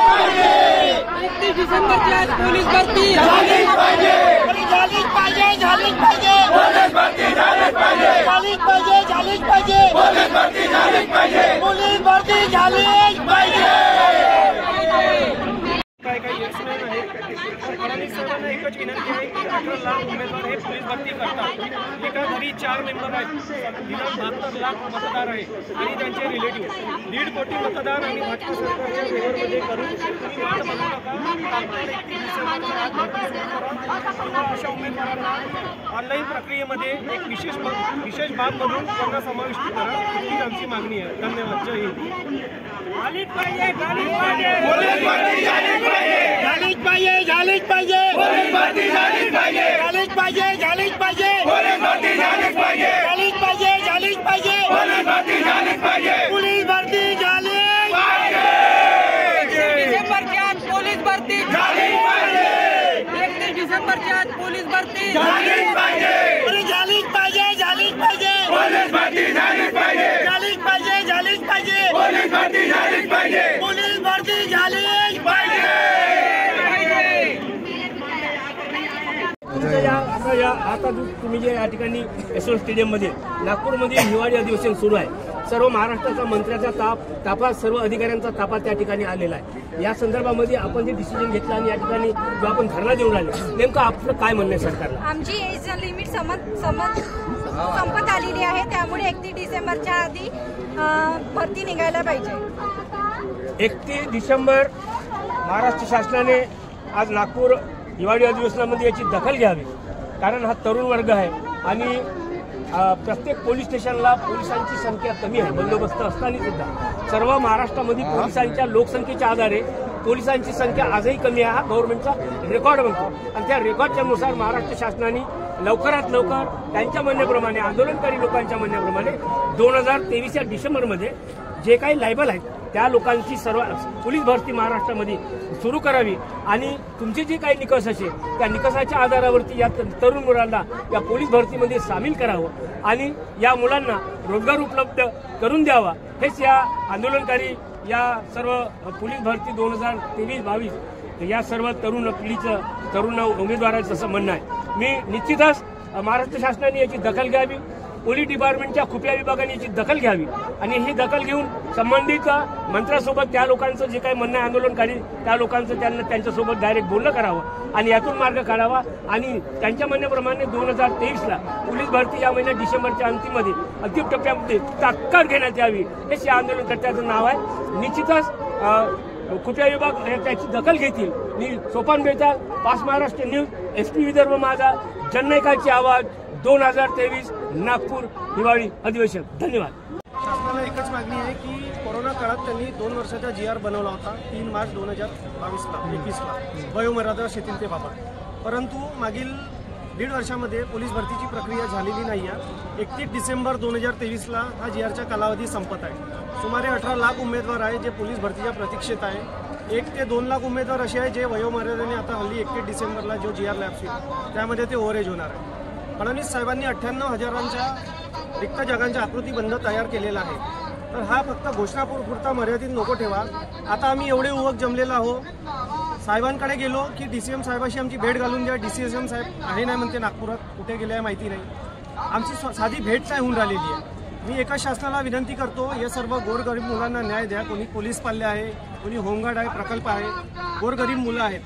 31 डिसेंबरची आज पोलीस भरती झालीच पाहिजे, झालीच पाहिजे, झालीच पाहिजे, पोलीस भरती झालीच पाहिजे, झालीच पाहिजे, झालीच पाहिजे, पोलीस भरती झालीच पाहिजे, पोलीस भरती झालीच पाहिजे। काही यशस्वी आहेत फडणवीस साहेबांना एकच विनंती आहे की 18 लाख उमेदवार हे पोलीस भरती करतात। एका घरी 4 मेंबर आहेत, दिनांक 72 लाख मतदार आहे आणि त्यांचे रिलेटिव्ह 1.5 कोटी मतदार आणि भाजप सरकारच्या फेवरमध्ये करून तुम्ही वाट बघू नका। तात्काळ 31 डिसेंबरच्या आज भरती सुरू करा किंवा अशा उमेदवारांना ऑनलाईन प्रक्रियेमध्ये एक विशेष बाब म्हणून त्यांना समाविष्ट करा, ही आमची मागणी आहे। धन्यवाद। जय हिंद। झालीच पाहिजे, झालीच पाहिजे, पोलीस भरती झालीच पाहिजे, झालीच पाहिजे, झालीच पाहिजे, पोलीस भरती झालीच पाहिजे, झालीच पाहिजे, झालीच पाहिजे, पोलीस भरती झालीच पाहिजे, झालीच पाहिजे, झालीच पाहिजे, पोलीस भरती झालीच पाहिजे, पोलीस भरती झालीच पाहिजे, 31 डिसेंबरची आज पोलीस भरती झालीच पाहिजे, 31 डिसेंबरची आज पोलीस भरती झालीच पाहिजे, झालीच पाहिजे, झालीच पाहिजे, पोलीस भरती झालीच पाहिजे, झालीच पाहिजे, झालीच पाहिजे, पोलीस भरती झालीच पाहिजे, पोलीस भरती झालीच पाहिजे। आता तुम्ही जे या ठिकाणी यशवंत स्टेडियममध्ये नागपूरमध्ये हिवाळी अधिवेशन सुरू आहे, सर्व महाराष्ट्राचा मंत्र्याचा ताफा सर्व अधिकाऱ्यांचा ताफा त्या ठिकाणी आलेला आहे। या संदर्भामध्ये आपण जे डिसिजन घेतलं आणि या ठिकाणी जो आपण धरणा देऊन राहिले, नेमकं आपलं काय म्हणणं आहे सरकारला? आमची एज लिमिट संपत आलेली आहे, त्यामुळे 31 डिसेंबरच्या आधी भरती निघायला पाहिजे। 31 डिसेंबर महाराष्ट्र शासनाने आज नागपूर हिवाळी अधिवेशनामध्ये याची दखल घ्यावी, कारण हा तरुण वर्ग आहे आणि प्रत्येक पोलीस स्टेशनला पोलिसांची संख्या कमी आहे, बंदोबस्त असताना सुद्धा सर्व महाराष्ट्रामध्ये पोलिसांच्या लोकसंख्येच्या आधारे पोलिसांची संख्या आजही कमी आहे, हा गव्हर्नमेंटचा रेकॉर्ड बनतो आणि त्या रेकॉर्डच्या नुसार महाराष्ट्र शासनाने लवकरात लवकर त्यांच्या म्हणण्याप्रमाणे, आंदोलनकारी लोकांच्या म्हणण्याप्रमाणे 2023 या डिसेंबरमध्ये जे काही लायबल आहेत त्या लोकांची सर्व पोलीस भरती महाराष्ट्रामध्ये सुरू करावी आणि तुमचे जे काही निकष असेल त्या निकषाच्या आधारावरती या तरुण मुलांना या पोलीस भरतीमध्ये सामील करावं आणि या मुलांना रोजगार उपलब्ध करून द्यावा, हेच या आंदोलनकारी या सर्व पोलीस भरती 2023-22 या सर्व तरुण पिढीचं तरुण उमेदवाराचं असं म्हणणं आहे। मी निश्चितच महाराष्ट्र शासनाने याची दखल घ्यावी, पोलीस डिपार्टमेंटच्या खुफिया विभागाने याची दखल घ्यावी आणि ही दखल घेऊन संबंधित मंत्र्यासोबत त्या लोकांचं जे काही म्हणणं आहे आंदोलनकारी त्या लोकांचं त्यांच्यासोबत डायरेक्ट बोलणं करावं आणि यातून मार्ग काढावा आणि त्यांच्या म्हणण्याप्रमाणे 2023ला पोलीस भरती या महिन्यात डिसेंबरच्या अंतिम टप्प्यामध्ये तात्काळ घेण्यात यावी, हेच या आंदोलनकर्त्याचं नाव आहे। निश्चितच खुफिया विभाग त्याची दखल घेतील। मी सोपान बेताल, pass Maharashtra news, SP Vidarbha माझा, जननायकाची आवाज, 2023 नागपूर हिवाळी अधिवेशन। धन्यवाद। शासनाला एकच मागणी आहे की कोरोना काळात त्यांनी 2 वर्षाचा GR बनवला होता 3 मार्च 2021ला वयोमर्यादा शिथिलतेबाबत, परंतु मागील 1.5 वर्षामध्ये पोलीस भरतीची प्रक्रिया झालेली नाही आहे। 31 डिसेंबर 2023ला हा GRचा कालावधी संपत आहे। सुमारे 18 लाख उमेदवार आहे जे पोलीस भरतीच्या प्रतीक्षेत आहे। 1 ते 2 लाख उमेदवार असे आहे जे वयोमर्यादेने आता हल्ली 31 डिसेंबरला जो GR लॅप्स होईल त्यामध्ये ते ओव्हरेज होणार आहे। फडणवीस साहेबांनी 98,000च्या रिक्त जागांच्या आकृतीबंध तयार केलेला आहे, तर हा फक्त घोषणापुरता मर्यादित नको ठेवा। आता आम्ही एवढे युवक जमलेलो आहोत, साहेबांकडे गेलो की DCM साहेबाशी आमची भेट घालून द्या। DCM साहेब आहे नाही म्हणते नागपुरात, कुठे गेले आहे माहिती नाही, आमची साधी भेट नाही होऊन राहिलेली आहे। मी एका शासनाला विनंती करतो, हे सर्व गोरगरीब मुलांना न्याय द्या। कोणी पोलीस पाल्ले आहे, कोणी होमगार्ड आहे, प्रकल्प आहे, गोरगरीब मुलं आहेत।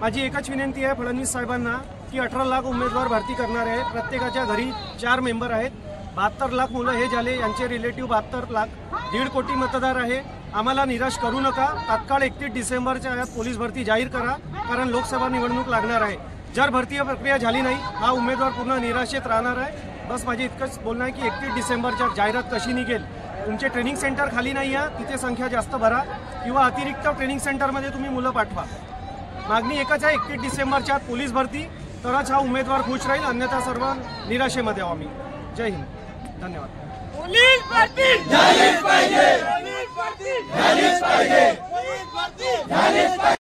माझी एकच विनंती आहे फडणवीस साहेबांना की 18 लाख उमेदवार भरती करणार आहे, प्रत्येकाच्या घरी 4 मेंबर आहेत, 72 लाख मुलं हे झाले, यांचे रिलेटिव्ह 72 लाख, 1.5 कोटी मतदार आहे। आम्हाला निराश करू नका, तात्काळ 31 डिसेंबरच्या आत पोलीस भरती जाहीर करा, कारण लोकसभा निवडणूक लागणार आहे। जर भरती प्रक्रिया झाली नाही हा उमेदवार पूर्ण निराशेत राहणार आहे। बस माझे इतकंच बोलणं आहे की 31 डिसेंबरच्या जाहिरात कशी निघेल, तुमचे ट्रेनिंग सेंटर खाली नाही आहे तिथे संख्या जास्त भरा किंवा अतिरिक्त ट्रेनिंग सेंटरमध्ये तुम्ही मुलं पाठवा। मागणी एकच आहे, 31 डिसेंबरच्या आत पोलीस भरती, तरच हा उमेदवार खुश राहील, अन्यथा सर्व निराशेमध्ये आम्ही। जय हिंद, धन्यवाद। पोलीस भरती झालीच पाहिजे, पोलीस भरती झालीच पाहिजे, पोलीस भरती झालीच पाहिजे।